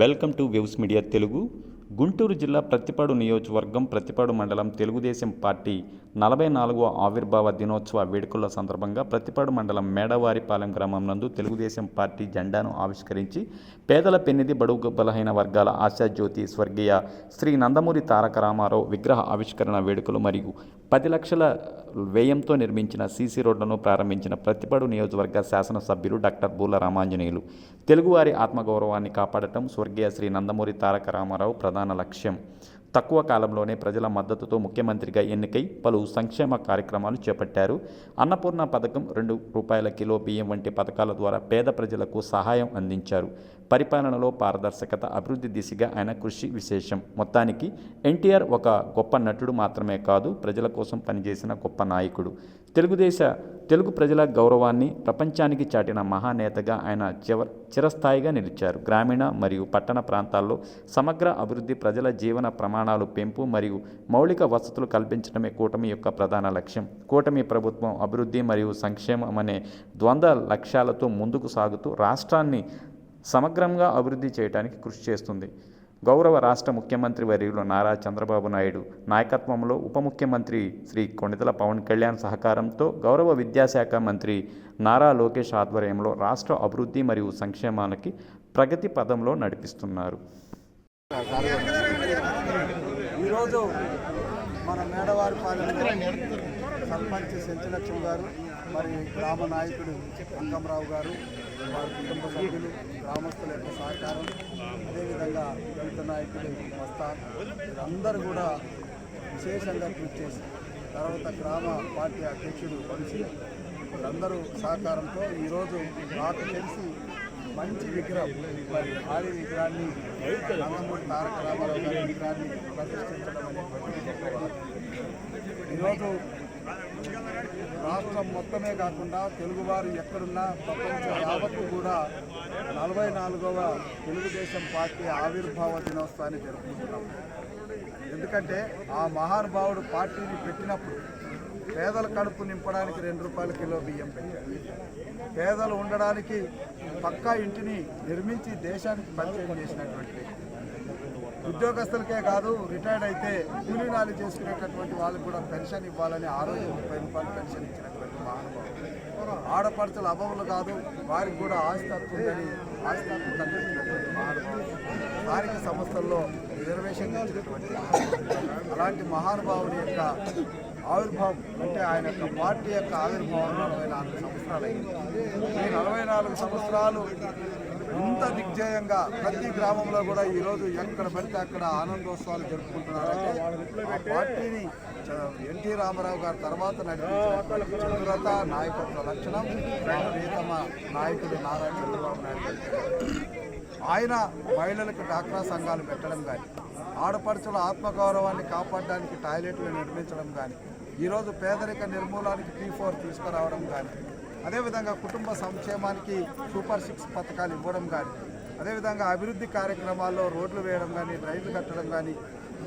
Welcome to waves media Telugu. Guntur జిల్లా ప్రత్తిపాడు నియోజకవర్గం ప్రత్తిపాడు మండలం తెలుగుదేశం పార్టీ 44వ ఆవిర్భావ దినోత్సవ వేడుకల సందర్భంగా ప్రత్తిపాడు మండలం మేడవారిపాలెం గ్రామం నందు తెలుగుదేశం పార్టీ జెండాను ఆవిష్కరించి పేదల పెన్నిధి బడుగు బలహీన వర్గాల ఆశాజ్యోతి స్వర్గీయ శ్రీ నందమూరి తారక రామారావు విగ్రహ ఆవిష్కరణ వేడుకలు మరియు 10 లక్షల వ్యయంతో నిర్మించిన సీసీ రోడ్లను ప్రారంభించిన ప్రత్తిపాడు నియోజకవర్గ శాసనసభ్యులు డాక్టర్ బూల రామాంజనేయులు. తెలుగువారి ఆత్మగౌరవాన్ని కాపాడటం స్వర్గీయ శ్రీ నందమూరి తారక రామారావు ప్రధాన లక్ష్యం. తక్కువ కాలంలోనే ప్రజల మద్దతుతో ముఖ్యమంత్రిగా ఎన్నికై పలు సంక్షేమ కార్యక్రమాలు చేపట్టారు. అన్నపూర్ణ పథకం, 2 రూపాయల కిలో బియ్యం వంటి పథకాల ద్వారా పేద ప్రజలకు సహాయం అందించారు. పరిపాలనలో పారదర్శకత, అభివృద్ధి దిశగా ఆయన కృషి విశేషం. మొత్తానికి ఎన్టీఆర్ ఒక గొప్ప నటుడు మాత్రమే కాదు, ప్రజల కోసం పనిచేసిన గొప్ప నాయకుడు. తెలుగు ప్రజల గౌరవాన్ని ప్రపంచానికి చాటిన మహానేతగా ఆయన చిరస్థాయిగా నిలిచారు. గ్రామీణ మరియు పట్టణ ప్రాంతాల్లో సమగ్ర అభివృద్ధి, ప్రజల జీవన ప్రమాణాలు పెంపు మరియు మౌలిక వసతులు కల్పించడమే కూటమి యొక్క ప్రధాన లక్ష్యం. కూటమి ప్రభుత్వం అభివృద్ధి మరియు సంక్షేమం అనే ద్వంద్వ లక్ష్యాలతో ముందుకు సాగుతూ రాష్ట్రాన్ని సమగ్రంగా అభివృద్ధి చేయడానికి కృషి చేస్తుంది. గౌరవ రాష్ట్ర ముఖ్యమంత్రి వర్యులు నారా చంద్రబాబు నాయుడు నాయకత్వంలో ఉప ముఖ్యమంత్రి శ్రీ కొణిదెల పవన్ కళ్యాణ్ సహకారంతో గౌరవ విద్యాశాఖ మంత్రి నారా లోకేష్ ఆధ్వర్యంలో రాష్ట్ర అభివృద్ధి మరియు సంక్షేమానికి ప్రగతి పదంలో నడిపిస్తున్నారు. ఈరోజు మన మేడవారిపాలెంలో సర్పంచ్ సెంచలక్ష్మి గారు, మరి గ్రామ నాయకుడు అంకమరావు గారు, వారి కుటుంబ సభ్యులు, గ్రామస్తుల యొక్క సహకారం, అదేవిధంగా దళిత నాయకుడు మస్తాన్, వీరందరూ కూడా విశేషంగా కృషి చేసి, తర్వాత గ్రామ పార్టీ అధ్యక్షుడు వంశీ, వీరందరూ సహకారంతో ఈరోజు నాకు తెలిసి మంచి విగ్రహం, మరి ఆది విగ్రహాన్ని నందమూరి తారక రామారావు గారి విగ్రహాన్ని ప్రతిష్ఠించడం అనేటువంటి ఈరోజు రాష్ట్రం మొత్తమే కాకుండా తెలుగువారు ఎక్కడున్నా ప్రపంచం యావత్తు కూడా 44వ తెలుగుదేశం పార్టీ ఆవిర్భావ దినోత్సవాన్ని జరుపుకుంటున్నాం. ఎందుకంటే ఆ మహానుభావుడు పార్టీని పెట్టినప్పుడు పేదల కడుపు నింపడానికి 2 రూపాయల కిలో బియ్యం పెట్టారు. పేదలు ఉండడానికి పక్కా ఇంటిని నిర్మించి దేశానికి పరిచయం చేసినటువంటి ఉద్యోగస్తులకే కాదు, రిటైర్డ్ అయితే కూలీనాలు చేసుకునేటటువంటి వాళ్ళకి కూడా పెన్షన్ ఇవ్వాలని ఆ రోజు 30 రూపాయలు పెన్షన్ ఇచ్చినటువంటి మహానుభావుడు. ఆడపడుచుల అభవులు కాదు, వారికి కూడా ఆస్తి హక్కు ఉందని ఆస్తి హక్కు కల్పించినటువంటి మహానుభావుడు. స్థానిక సంస్థల్లో రిజర్వేషన్ ఇచ్చినటువంటి అలాంటి మహానుభావుని యొక్క ఆవిర్భావం అంటే ఆయన యొక్క పార్టీ యొక్క ఆవిర్భావం 44 సంవత్సరాలు అయింది. ఈ 44 సంవత్సరాలు ఇంత దిగ్జయంగా ప్రతి గ్రామంలో కూడా ఈరోజు ఎక్కడ పడితే అక్కడ ఆనందోత్సవాలు జరుపుకుంటున్నారంటే ఆ పార్టీని ఎన్టీ రామారావు గారి తర్వాత నడిపించినటువంటి చంద్రత నాయకత్వ లక్షణం ప్రియతమ నాయకుడు నారా చంద్రబాబు నాయుడు. ఆయన మహిళలకు డాక్రా సంఘాలు పెట్టడం కానీ, ఆడపడుచుల ఆత్మగౌరవాన్ని కాపాడడానికి టాయిలెట్లు నిర్మించడం కానీ, ఈరోజు పేదరిక నిర్మూలనకి P4 తీసుకురావడం కానీ, అదేవిధంగా కుటుంబ సంక్షేమానికి సూపర్ 6 పథకాలు ఇవ్వడం కానీ, అదేవిధంగా అభివృద్ధి కార్యక్రమాల్లో రోడ్లు వేయడం కానీ, డ్రైన్లు కట్టడం కానీ,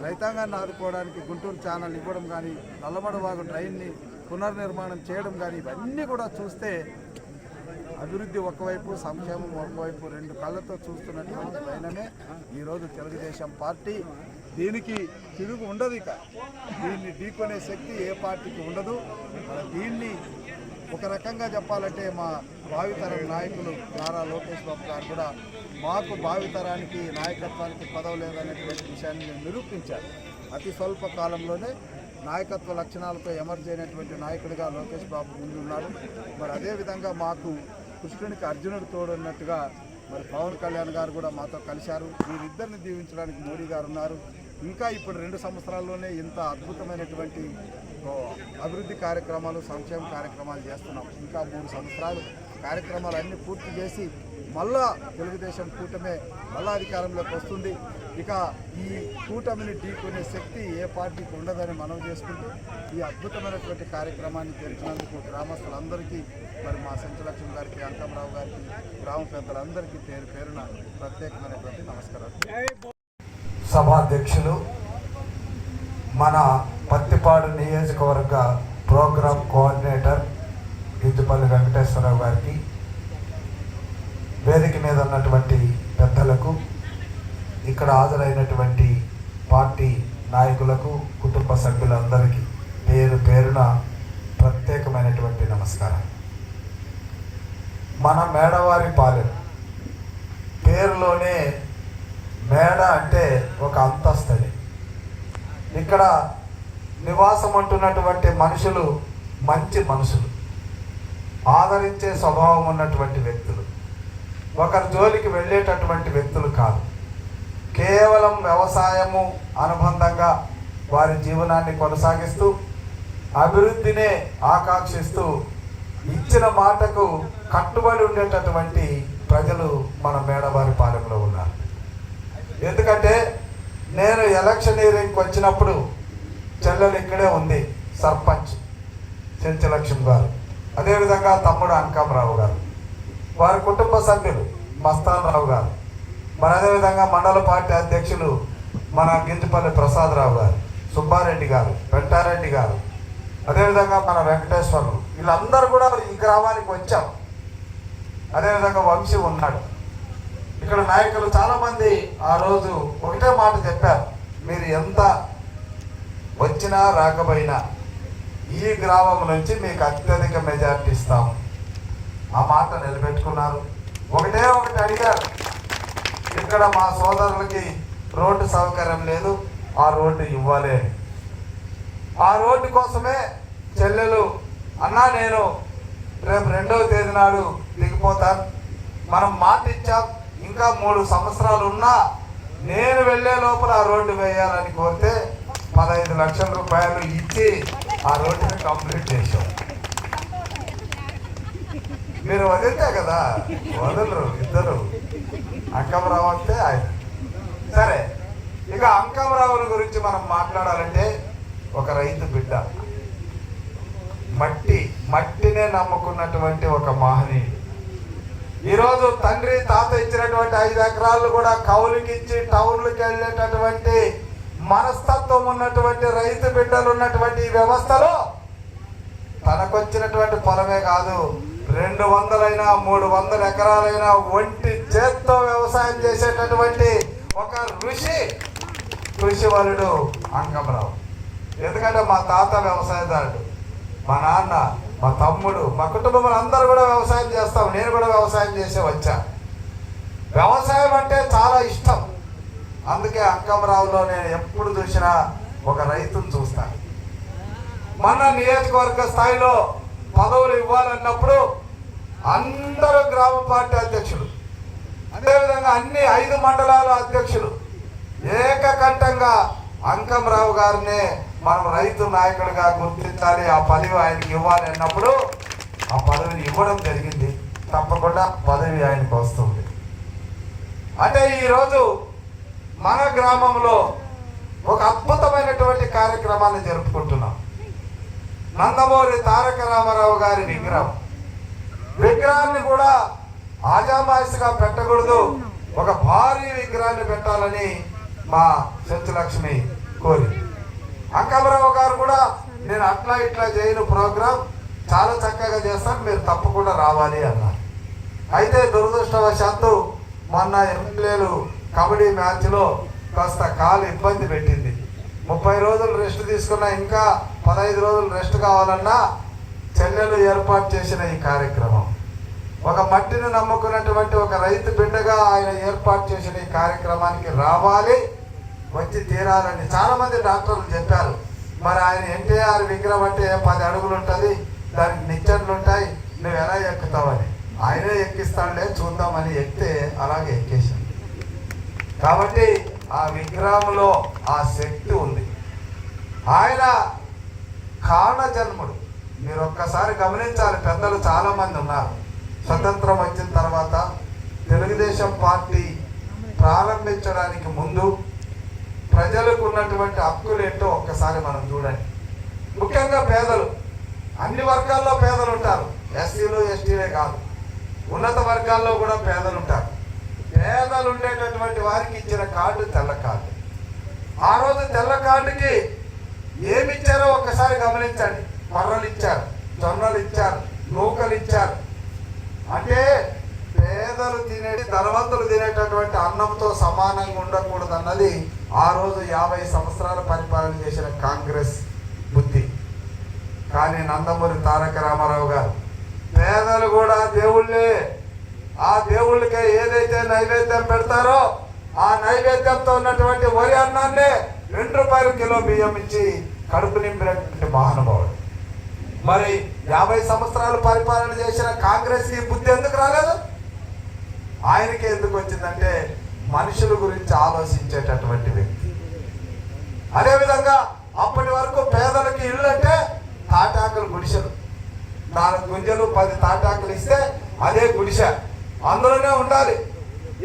రైతాంగాన్ని ఆదుకోవడానికి గుంటూరు ఛానల్ ఇవ్వడం కానీ, నల్లమడవాగు డ్రైన్ని పునర్నిర్మాణం చేయడం కానీ, ఇవన్నీ కూడా చూస్తే అభివృద్ధి ఒకవైపు, సంక్షేమం ఒకవైపు 2 కళ్ళతో చూస్తున్నటువంటి పైననే ఈరోజు తెలుగుదేశం పార్టీ. దీనికి తిరుగు ఉండదు. ఇక దీన్ని ఢీకొనే శక్తి ఏ పార్టీకి ఉండదు. దీన్ని ఒక రకంగా చెప్పాలంటే మా భావితరం నాయకులు నారా లోకేష్ బాబు గారు కూడా మాకు భావితరానికి నాయకత్వానికి పదవి లేదనేటువంటి విషయాన్ని నిరూపించారు. అతి స్వల్ప కాలంలోనే నాయకత్వ లక్షణాలతో ఎమర్జ్ అయినటువంటి నాయకుడిగా లోకేష్ బాబు ముందున్నారు. మరి అదేవిధంగా మాకు కృష్ణునికి అర్జునుడు తోడున్నట్టుగా మరి పవన్ కళ్యాణ్ గారు కూడా మాతో కలిశారు. వీరిద్దరిని దీవించడానికి మోడీ గారు ఉన్నారు. ఇంకా ఇప్పుడు 2 సంవత్సరాల్లోనే ఇంత అద్భుతమైనటువంటి అభివృద్ధి కార్యక్రమాలు, సంక్షేమ కార్యక్రమాలు చేస్తున్నాం. ఇంకా 3 సంవత్సరాలు కార్యక్రమాలన్నీ పూర్తి చేసి మళ్ళా తెలుగుదేశం కూటమే మళ్ళా అధికారంలోకి వస్తుంది. ఇక ఈ కూటమిని ఢీకొనే శక్తి ఏ పార్టీకి ఉండదని మనం చేసుకుంటూ ఈ అద్భుతమైనటువంటి కార్యక్రమాన్ని జరిపినందుకు గ్రామస్తులందరికీ, మరి మా సెంచలక్ష్మి గారికి, అంకమరావు గారికి, గ్రామ పెద్దలందరికీ పేరు పేరున ప్రత్యేకమైనటువంటి నమస్కారాలు. సభాధ్యక్షులు మన పత్తి ప్రతిపాడు నియోజకవర్గ ప్రోగ్రామ్ కోఆర్డినేటర్ గిద్దుపల్లి వెంకటేశ్వరరావు గారికి, వేదిక మీద ఉన్నటువంటి పెద్దలకు, ఇక్కడ హాజరైనటువంటి పార్టీ నాయకులకు, కుటుంబ సభ్యులందరికీ పేరు పేరున ప్రత్యేకమైనటువంటి నమస్కారం. మన మేడవారి పాలెం పేరులోనే మేడ అంటే ఒక అంతస్తని. ఇక్కడ నివాసం ఉంటున్నటువంటి మనుషులు మంచి మనుషులు, ఆదరించే స్వభావం ఉన్నటువంటి వ్యక్తులు, ఒకరి జోలికి వెళ్ళేటటువంటి వ్యక్తులు కాదు. కేవలం వ్యవసాయము అనుబంధంగా వారి జీవనాన్ని కొనసాగిస్తూ అభివృద్ధినే ఆకాంక్షిస్తూ ఇచ్చిన మాటకు కట్టుబడి ఉండేటటువంటి ప్రజలు మన మేడవారి పాలెంలో ఉన్నారు. ఎందుకంటే నేను ఎలక్షనీరింగ్కి వచ్చినప్పుడు చెల్లెలు ఇక్కడే ఉంది, సర్పంచ్ చెంచలక్ష్మి గారు, అదేవిధంగా తమ్ముడు అంకామరావు గారు, వారి కుటుంబ సభ్యులు మస్తాన్ రావు గారు, మరి అదేవిధంగా మండల పార్టీ అధ్యక్షులు మన గిద్దుపల్లి ప్రసాదరావు గారు, సుబ్బారెడ్డి గారు, పెంటారెడ్డి గారు, అదేవిధంగా మన వెంకటేశ్వరులు, వీళ్ళందరూ కూడా ఈ గ్రామానికి వచ్చాం. అదేవిధంగా వంశీ ఉన్నాడు. ఇక్కడ నాయకులు చాలామంది ఆ రోజు ఒకటే మాట చెప్పారు, మీరు ఎంత వచ్చినా రాకపోయినా ఈ గ్రామం నుంచి మీకు అత్యధిక మెజార్టీ ఇస్తాము. ఆ మాట నిలబెట్టుకున్నారు. ఒకటే ఒకటి అడిగారు, ఇక్కడ మా సోదరులకి రోడ్డు సౌకర్యం లేదు, ఆ రోడ్డు ఇవ్వాలి అని. ఆ రోడ్డు కోసమే చెల్లెలు అన్నా నేను రేపు 2వ తేదీ నాడు దిగిపోతాను, మనం మాట ఇచ్చాం, ఇంకా 3 సంవత్సరాలు ఉన్నా నేను వెళ్ళే లోపల ఆ రోడ్డు వేయాలని కోరితే 15 లక్షల రూపాయలు ఇచ్చి ఆ రోడ్డుని కంప్లీట్ చేశాం. మీరు వదిలితే కదా, వదలరు ఇద్దరు. అంకమరావు అంటే ఆయన. సరే, ఇక అంకమరావుల గురించి మనం మాట్లాడాలంటే ఒక రైతు బిడ్డ, మట్టినే నమ్ముకున్నటువంటి ఒక మహనీయుడు. ఈరోజు తండ్రి తాత ఇచ్చినటువంటి 5 ఎకరాలు కూడా కౌలుకిచ్చి టౌన్లకు వెళ్ళేటటువంటి మనస్తత్వం ఉన్నటువంటి రైతు బిడ్డలు ఉన్నటువంటి ఈ వ్యవస్థలో తనకొచ్చినటువంటి పొలమే కాదు, 200 300 ఎకరాలైనా ఒంటి చేత్తో వ్యవసాయం చేసేటటువంటి ఒక కృషి వలుడు అంకమరావు. ఎందుకంటే మా తాత వ్యవసాయదారుడు, మా నాన్న, మా తమ్ముడు, మా కుటుంబం అందరూ కూడా వ్యవసాయం చేస్తాం. నేను కూడా వ్యవసాయం చేసే వచ్చా. వ్యవసాయం అంటే చాలా ఇష్టం. అందుకే అంకమరావులో నేను ఎప్పుడు చూసినా ఒక రైతును చూస్తాను. మన నియోజకవర్గ స్థాయిలో పదవులు ఇవ్వాలన్నప్పుడు అందరూ గ్రామ పార్టీ అధ్యక్షులు, అదేవిధంగా అన్ని 5 మండలాల అధ్యక్షులు ఏకకంఠంగా అంకమరావు గారినే మనం రైతు నాయకుడిగా గుర్తించాలి, ఆ పదవి ఆయనకి ఇవ్వాలి అన్నప్పుడు ఆ పదవిని ఇవ్వడం జరిగింది. తప్పకుండా పదవి ఆయనకు వస్తుంది. అంటే ఈరోజు మన గ్రామంలో ఒక అద్భుతమైనటువంటి కార్యక్రమాన్ని జరుపుకుంటున్నాం. నందమూరి తారక రామారావు గారి విగ్రహాన్ని కూడా ఆజామాయిషిగా పెట్టకూడదు, ఒక భారీ విగ్రహాన్ని పెట్టాలని మా చెంచులక్ష్మి కోరి, అంకమరావు గారు కూడా నేను అట్లా ఇట్లా చేయను, ప్రోగ్రాం చాలా చక్కగా చేస్తాను, మీరు తప్పకుండా రావాలి అన్నారు. అయితే దురదృష్టవశాత్తు మొన్న ఎమ్మెల్యేలు కబడ్డీ మ్యాచ్లో కాస్త కాలు ఇబ్బంది పెట్టింది. 30 రోజులు రెస్ట్ తీసుకున్నా, ఇంకా 15 రోజులు రెస్ట్ కావాలన్నా చెల్లెలు ఏర్పాటు చేసిన ఈ కార్యక్రమం, ఒక మట్టిని నమ్ముకున్నటువంటి ఒక రైతు బిడ్డగా ఆయన ఏర్పాటు చేసిన ఈ కార్యక్రమానికి రావాలి, వచ్చి తీరాలని చాలామంది డాక్టర్లు చెప్పారు. మరి ఆయన ఎన్టీఆర్ విగ్రహం అంటే 10 అడుగులు ఉంటుంది, దానికి నిచ్చెనలు ఉంటాయి, నువ్వు ఎలా ఎక్కుతావని. ఆయనే ఎక్కిస్తాడులే చూద్దామని ఎక్కితే అలాగే ఎక్కేసాడు. కాబట్టి ఆ విగ్రహంలో ఆ శక్తి ఉంది. ఆయన కారణ జన్ముడు. మీరు ఒక్కసారి గమనించాలి, పెద్దలు చాలామంది ఉన్నారు. స్వతంత్రం వచ్చిన తర్వాత తెలుగుదేశం పార్టీ ప్రారంభించడానికి ముందు ప్రజలకు ఉన్నటువంటి హక్కులు ఏంటో ఒక్కసారి మనం చూడండి. ముఖ్యంగా పేదలు, అన్ని వర్గాల్లో పేదలు ఉంటారు, ఎస్సీలు ఎస్టీలే కాదు, ఉన్నత వర్గాల్లో కూడా పేదలు ఉంటారు. పేదలు ఉండేటటువంటి వారికి ఇచ్చిన కార్డు తెల్ల కార్డు. ఆ రోజు తెల్ల కార్డుకి ఏమిచ్చారో ఒక ఒక్కసారి గమనించండి, కొర్రలు ఇచ్చారు, జొన్నలు ఇచ్చారు, నూకలు ఇచ్చారు. అంటే పేదలు తినేది ధనవంతులు తినేటటువంటి అన్నంతో సమానంగా ఉండకూడదు అన్నది ఆ రోజు 50 సంవత్సరాలు పరిపాలన చేసిన కాంగ్రెస్ బుద్ధి. కానీ నందమూరి తారక రామారావు గారు పేదలు కూడా దేవుళ్ళే, ఆ దేవుళ్ళకే ఏదైతే నైవేద్యం పెడతారో ఆ నైవేద్యంతో ఉన్నటువంటి వరి అన్నాన్నే 2 రూపాయల కిలో బియ్యం ఇచ్చి కడుపు నింపినటువంటి మహానుభావుడు. మరి 50 సంవత్సరాలు పరిపాలన చేసిన కాంగ్రెస్ కి బుద్ధి ఎందుకు రాలేదు? ఆయనకి ఎందుకు వచ్చిందంటే మనుషుల గురించి ఆలోచించేటటువంటి వ్యక్తి. అదేవిధంగా అప్పటి వరకు పేదలకి ఇళ్ళు అంటే తాటాకులు గుడిసెలు, 4 గుంజలు 10 తాటాకులు ఇస్తే అదే గుడిసె, అందులోనే ఉండాలి.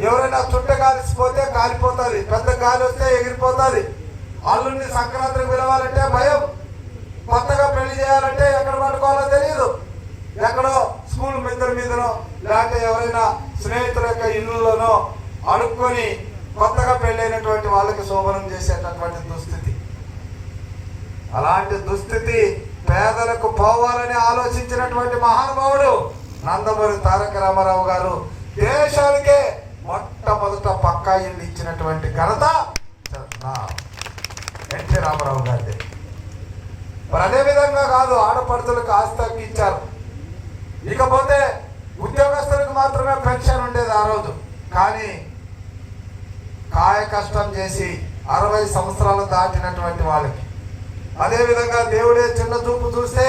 ఎవరైనా చుట్ట కాలిసిపోతే కాలిపోతుంది, పెద్ద గాలి వస్తే ఎగిరిపోతుంది. అల్లుడిని సంక్రాంతికి పిలవాలంటే భయం, కొత్తగా పెళ్లి చేయాలంటే ఎక్కడ పట్టుకోవాలో తెలియదు. ఎక్కడో స్కూల్ మిద్దరి మీదనో లేకపోతే ఎవరైనా స్నేహితుల యొక్క ఇళ్ళలోనో అడుక్కొని కొత్తగా పెళ్ళైనటువంటి వాళ్ళకి శోభనం చేసేటటువంటి దుస్థితి. అలాంటి దుస్థితి పేదలకు పోవాలని ఆలోచించినటువంటి మహానుభావుడు నందమూరి తారక రామారావు గారు. దేశానికే మొట్టమొదట పక్కా ఇల్లు ఇచ్చినటువంటి ఘనత ఎన్టీ రామారావు గారిది. మరి అదేవిధంగా కాదు, ఆడపడుతులకు ఆస్తి హక్కు ఇచ్చారు. ఇకపోతే ఉద్యోగస్తులకు మాత్రమే పెన్షన్ ఉండేది ఆ రోజు. కానీ కాయ కష్టం చేసి 60 సంవత్సరాలు దాటినటువంటి వాళ్ళకి, అదేవిధంగా దేవుడే చిన్న చూపు చూస్తే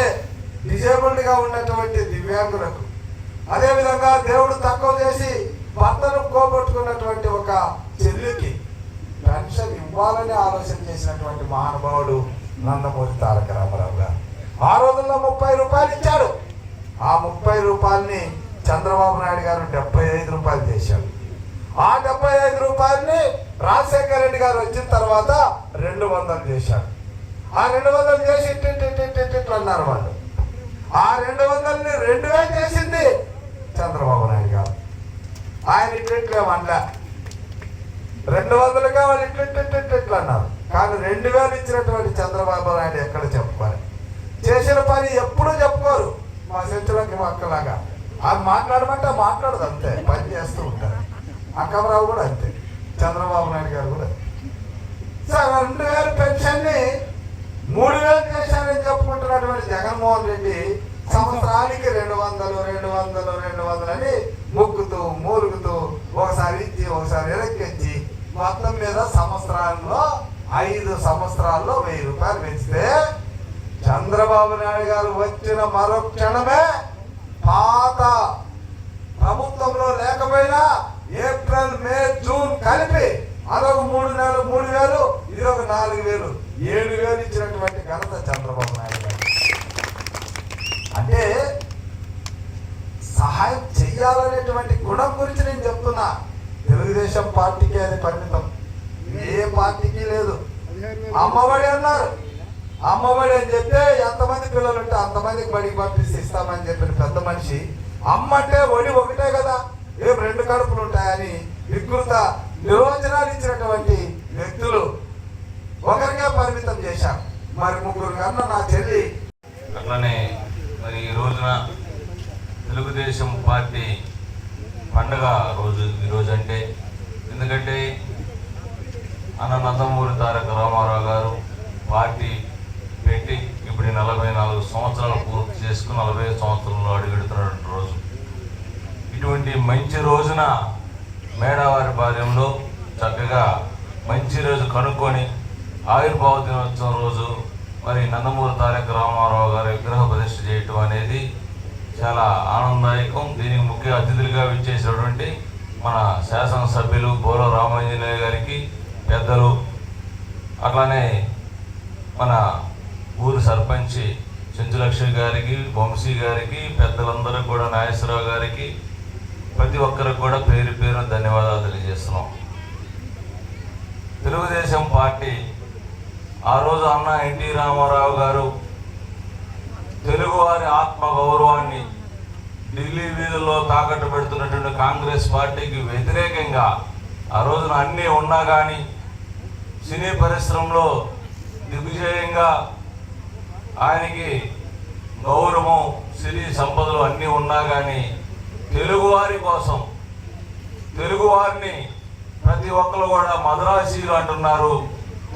డిజేబుల్డ్గా ఉన్నటువంటి దివ్యాంగులకు, అదేవిధంగా దేవుడు తక్కువ చేసి భర్తను పోగొట్టుకున్నటువంటి ఒక చెల్లికి పెన్షన్ ఇవ్వాలని ఆలోచన చేసినటువంటి మహానుభావుడు నందమూరి తారక రామారావు గారు. ఆ రోజుల్లో 30 రూపాయలు ఇచ్చాడు. ఆ 30 రూపాయలని చంద్రబాబు నాయుడు గారు 75 రూపాయలు చేశాడు. ఆ 75 రూపాయలని రాజశేఖర రెడ్డి గారు వచ్చిన తర్వాత 200 చేశాడు. ఆ 200 చేసి ఇట్లా అన్నారు వాళ్ళు. ఆ 200ని 2000 చేసింది చంద్రబాబు నాయుడు గారు. ఆయన ఇట్లేమన్నా 200గా వాళ్ళు ఇట్లా అన్నారు. కానీ 2000 ఇచ్చినటువంటి చంద్రబాబు నాయుడు ఎక్కడ చెప్పుకోవాలి? చేసిన పని ఎప్పుడూ చెప్పుకోరు. మా సెంచులకి అక్కలాగా అది మాట్లాడమంటే మాట్లాడదు, అంతే పని చేస్తూ ఉంటారు. అక్కమరావు కూడా అంతే, చంద్రబాబు నాయుడు గారు కూడా. సార్ 2000 పెన్షన్ని 3000 చేశానని చెప్పుకుంటున్నటువంటి జగన్మోహన్ రెడ్డి సంవత్సరానికి 200 అని మొక్కుతూ మూలుగుతూ ఒకసారి ఇచ్చి ఒకసారి ఎరక్కించి మొత్తం మీద సంవత్సరాల్లో 5 సంవత్సరాల్లో 1000 రూపాయలు పెంచితే చంద్రబాబు నాయుడు గారు వచ్చిన మరో క్షణమే పాత ప్రభుత్వంలో లేకపోయినా ఏప్రిల్ మే జూన్ కలిపి అదొక 3 నెలలు 3000, ఇది ఒక 4000, 7000 ఇచ్చినటువంటి ఘనత చంద్రబాబు నాయుడు గారు. అంటే సహాయం చెయ్యాలనేటువంటి గుణం గురించి నేను చెప్తున్నా. తెలుగుదేశం పార్టీకి అది పరిమితం, ఏ పార్టీకి లేదు. అమ్మఒడి అన్నారు, అమ్మఒడి అని చెప్తే ఎంతమంది పిల్లలు ఉంటే అంతమందికి బడికి పంపిస్తే ఇస్తామని చెప్పిన పెద్ద మనిషి, అమ్మ అంటే ఒడి ఒకటే కదా, ఏం 2 కడుపులు ఉంటాయని వికృత నిర్వచనాలు ఇచ్చినటువంటి వ్యక్తులు ఒకరికే పరిమితం చేశారు. మరి 3 కన్నా నా చెల్లి. అట్లనే మరి ఈ రోజున తెలుగుదేశం పార్టీ పండగ రోజు ఈరోజు అంటే, ఎందుకంటే అన్న నందమూరి తారక రామారావు గారు పార్టీ పెట్టి ఇప్పుడు 44 సంవత్సరాలు పూర్తి చేసుకుని 45 సంవత్సరంలో అడుగెడుతున్నటువంటి రోజు. ఇటువంటి మంచి రోజున మేడావారి పాలెంలో చక్కగా మంచి రోజు కనుక్కొని ఆవిర్భావ దినోత్సవం రోజు మరి నందమూరి తారక రామారావు గారి విగ్రహ ప్రతిష్ఠ చేయటం అనేది చాలా ఆనందదాయకం. దీనికి ముఖ్య అతిథులుగా విచ్చేసినటువంటి మన శాసనసభ్యులు బోల రామాంజనేయ గారికి, పెద్దలు, అట్లానే మన ఊరు సర్పంచి చెంచులక్ష్మి గారికి, వంశీ గారికి, పెద్దలందరూ కూడా, నాగేశ్వరరావు గారికి, ప్రతి ఒక్కరికి కూడా పేరు పేరు ధన్యవాదాలు తెలియజేస్తున్నాం. తెలుగుదేశం పార్టీ ఆ రోజు అన్న ఎన్టీ రామారావు గారు తెలుగువారి ఆత్మ గౌరవాన్ని ఢిల్లీ వీధుల్లో తాకట్టు పెడుతున్నటువంటి కాంగ్రెస్ పార్టీకి వ్యతిరేకంగా ఆ రోజున అన్నీ ఉన్నా కానీ సినీ పరిశ్రమలో దిగ్విజయంగా ఆయనకి గౌరవం, సిరి సంపదలు అన్నీ ఉన్నా కానీ తెలుగువారి కోసం, తెలుగువారిని ప్రతి ఒక్కరు కూడా మద్రాసీలు అంటున్నారు,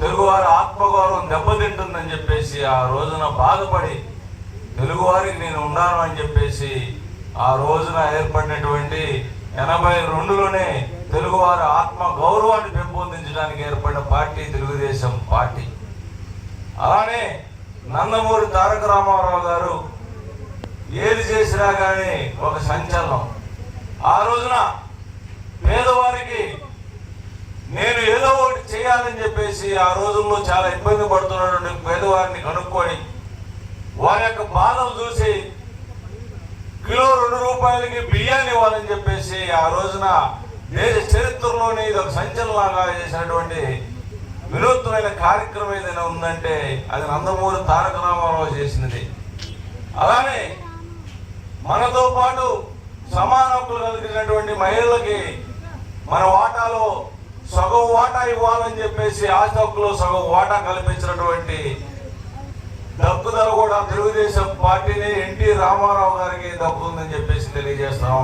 తెలుగువారి ఆత్మగౌరవం దెబ్బతింటుందని చెప్పేసి ఆ రోజున బాధపడి తెలుగువారికి నేను ఉన్నాను అని చెప్పేసి ఆ రోజున ఏర్పడినటువంటి 82లోనే తెలుగువారి ఆత్మ గౌరవాన్ని పెంపొందించడానికి ఏర్పడిన పార్టీ తెలుగుదేశం పార్టీ. అలానే నందమూరి తారక రామారావు గారు ఏది చేసినా కానీ ఒక సంచలనం. ఆ రోజున పేదవారికి నేను ఏదో ఒకటి చేయాలని చెప్పేసి ఆ రోజుల్లో చాలా ఇబ్బంది పడుతున్నటువంటి పేదవారిని కనుక్కొని వారి యొక్క బాధలు చూసి కిలో 2 రూపాయలకి బియ్యాన్ని ఇవ్వాలని చెప్పేసి ఆ రోజున దేశ చరిత్రలోనే ఇది ఒక సంచలనంగా చేసినటువంటి వినూత్నమైన కార్యక్రమం ఏదైనా ఉందంటే అది నందమూరి తారక రామారావు చేసినది. అలానే మనతో పాటు సమాన హక్కులు కలిగినటువంటి మహిళలకి మన వాటాలో సగం వాటా ఇవ్వాలని చెప్పేసి ఆస్తి హక్కులో సగం వాటా కల్పించినటువంటి దక్కుదల కూడా తెలుగుదేశం పార్టీని ఎన్టీ రామారావు గారికి దక్కుతుందని చెప్పేసి తెలియజేస్తున్నాం.